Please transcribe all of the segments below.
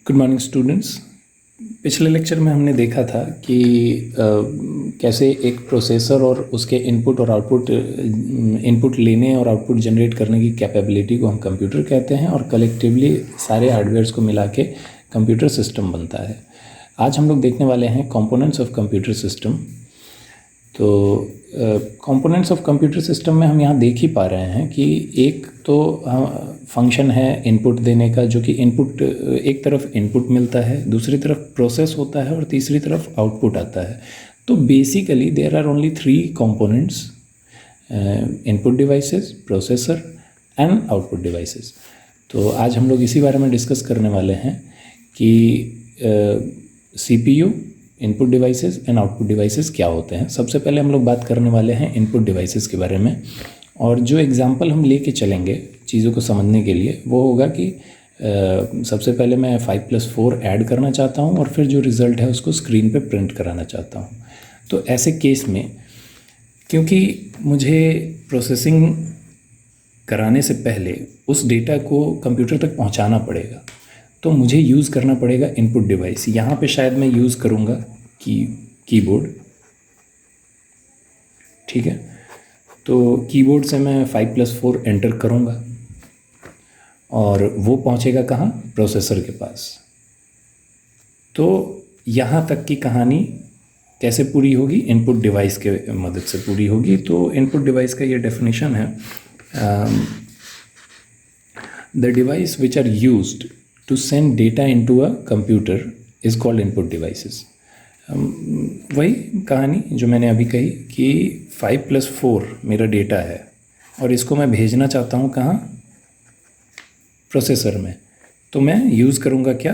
Good morning students. पिछले lecture में हमने देखा था कि कैसे एक प्रोसेसर और उसके इनपुट और आउटपुट इनपुट लेने और आउटपुट जनरेट करने की कैपेबिलिटी को हम कंप्यूटर कहते हैं और कलेक्टिवली सारे हार्डवेयर्स को मिला के कंप्यूटर सिस्टम बनता है। आज हम लोग देखने वाले हैं कंपोनेंट्स ऑफ कंप्यूटर सिस्टम। तो कंपोनेंट्स ऑफ कंप्यूटर सिस्टम में हम यहाँ देख ही पा रहे हैं कि एक तो फंक्शन है इनपुट देने का, जो कि इनपुट एक तरफ इनपुट मिलता है, दूसरी तरफ प्रोसेस होता है और तीसरी तरफ आउटपुट आता है। तो basically there are only 3 components, input devices, processor and output devices. तो आज हम लोग इसी बारे में डिस्कस करने वाले हैं कि CPU, input devices and output devices क्या होते हैं। सबसे पहले हम लोग बात करने वाले हैं इनपुट डिवाइसेस के बारे में, और जो एग्जांपल हम लेके चलेंगे चीज़ों को समझने के लिए वो होगा कि सबसे पहले मैं 5+4 ऐड करना चाहता हूँ और फिर जो रिज़ल्ट है उसको स्क्रीन पे प्रिंट कराना चाहता हूँ। तो ऐसे केस में क्योंकि मुझे प्रोसेसिंग कराने से पहले उस डेटा को कंप्यूटर तक पहुँचाना पड़ेगा, तो मुझे यूज़ करना पड़ेगा इनपुट डिवाइस। यहाँ पे शायद मैं यूज़ करूँगा कीबोर्ड, ठीक है। तो कीबोर्ड से मैं 5+4 एंटर करूँगा और वो पहुँचेगा कहाँ? प्रोसेसर के पास। तो यहाँ तक की कहानी कैसे पूरी होगी? इनपुट डिवाइस के मदद से पूरी होगी। तो इनपुट डिवाइस का ये डेफिनेशन है, the device which are used to send data into a computer is called input devices। वही कहानी जो मैंने अभी कही कि 5+4 मेरा डेटा है और इसको मैं भेजना चाहता हूँ कहाँ? प्रोसेसर में। तो मैं यूज़ करूँगा क्या?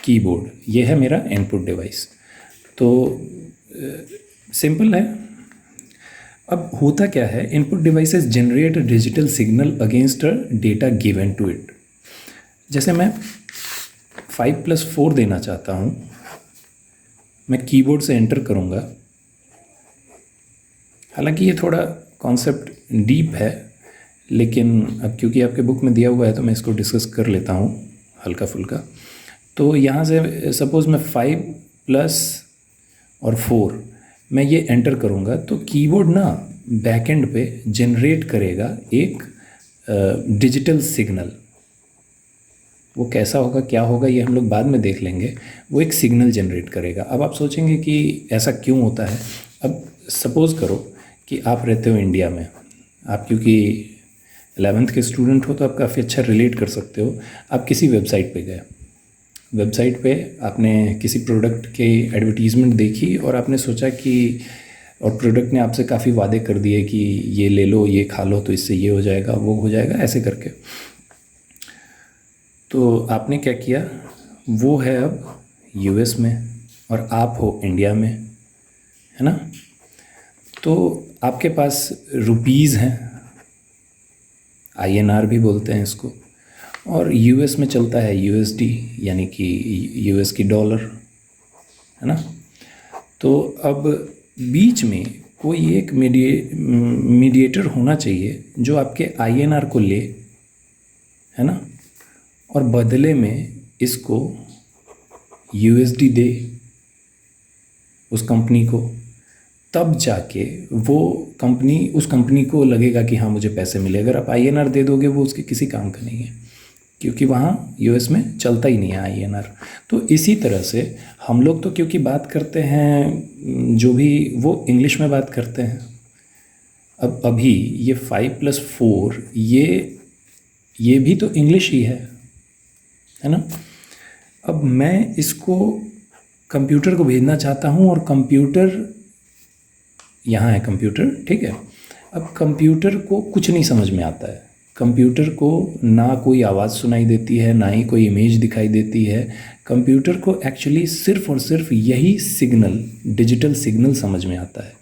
कीबोर्ड। ये है मेरा इनपुट डिवाइस। तो सिंपल है। अब होता क्या है, input devices generate a digital signal against a data given to it. जैसे मैं 5+4 देना चाहता हूँ, मैं कीबोर्ड से एंटर करूँगा। हालांकि ये थोड़ा कॉन्सेप्ट डीप है, लेकिन अब क्योंकि आपके बुक में दिया हुआ है तो मैं इसको डिस्कस कर लेता हूँ हल्का फुल्का। तो यहाँ से सपोज़ मैं 5+4 मैं ये एंटर करूँगा, तो कीबोर्ड ना बैकएंड पे जनरेट करेगा एक डिजिटल सिग्नल। वो कैसा होगा, क्या होगा, ये हम लोग बाद में देख लेंगे। वो एक सिग्नल जनरेट करेगा। अब आप सोचेंगे कि ऐसा क्यों होता है। अब सपोज़ करो कि आप रहते हो इंडिया में, आप क्योंकि 11th के स्टूडेंट हो तो आप काफ़ी अच्छा रिलेट कर सकते हो। आप किसी वेबसाइट पे गए, वेबसाइट पे आपने किसी प्रोडक्ट के एडवर्टीज़मेंट देखी और आपने सोचा कि, और प्रोडक्ट ने आपसे काफ़ी वादे कर दिए कि ये ले लो, ये खा लो, तो इससे ये हो जाएगा, वो हो जाएगा, ऐसे करके। तो आपने क्या किया, वो है अब यूएस में और आप हो इंडिया में, है ना। तो आपके पास रुपीज़ हैं, INR भी बोलते हैं इसको, और यूएस में चलता है USD यानी कि यूएस की डॉलर, है ना। तो अब बीच में कोई एक मीडिएटर होना चाहिए जो आपके INR को ले, है ना, और बदले में इसको USD दे उस कंपनी को। तब जाके वो कंपनी, उस कंपनी को लगेगा कि हाँ मुझे पैसे मिले। अगर आप INR दे दोगे वो उसके किसी काम का नहीं है, क्योंकि वहाँ US में चलता ही नहीं है INR। तो इसी तरह से हम लोग तो क्योंकि बात करते हैं जो भी, वो इंग्लिश में बात करते हैं। अब अभी ये 5+4 ये भी तो इंग्लिश ही है ना। अब मैं इसको कंप्यूटर को भेजना चाहता हूँ और कंप्यूटर, यहाँ है कंप्यूटर, ठीक है। अब कंप्यूटर को कुछ नहीं समझ में आता है। कंप्यूटर को ना कोई आवाज़ सुनाई देती है, ना ही कोई इमेज दिखाई देती है। कंप्यूटर को एक्चुअली सिर्फ और सिर्फ यही सिग्नल, डिजिटल सिग्नल समझ में आता है।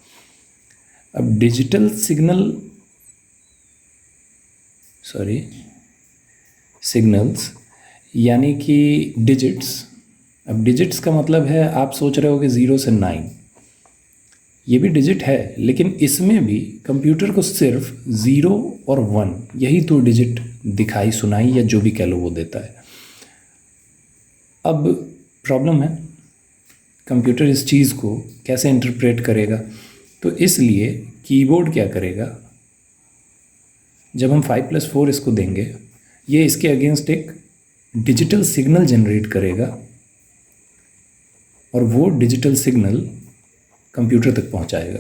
अब डिजिटल सिग्नल, सिग्नल्स यानी कि डिजिट्स। अब डिजिट्स का मतलब है, आप सोच रहे हो कि 0 से 9, ये भी डिजिट है, लेकिन इसमें भी कंप्यूटर को सिर्फ 0 और 1 यही 2 डिजिट दिखाई, सुनाई या जो भी कह लो वो देता है। अब प्रॉब्लम है कंप्यूटर इस चीज़ को कैसे इंटरप्रेट करेगा। तो इसलिए कीबोर्ड क्या करेगा, जब हम 5+4 इसको देंगे, ये इसके अगेंस्ट एक डिजिटल सिग्नल जनरेट करेगा और वो डिजिटल सिग्नल कंप्यूटर तक पहुंचाएगा।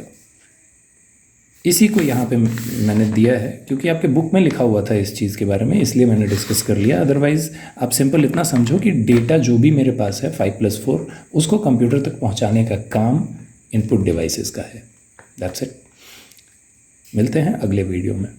इसी को यहाँ पे मैंने दिया है क्योंकि आपके बुक में लिखा हुआ था इस चीज़ के बारे में, इसलिए मैंने डिस्कस कर लिया। अदरवाइज़ आप सिंपल इतना समझो कि डेटा जो भी मेरे पास है 5+4 उसको कंप्यूटर तक पहुँचाने का काम इनपुट डिवाइसेस का है। That's it. मिलते हैं अगले वीडियो में।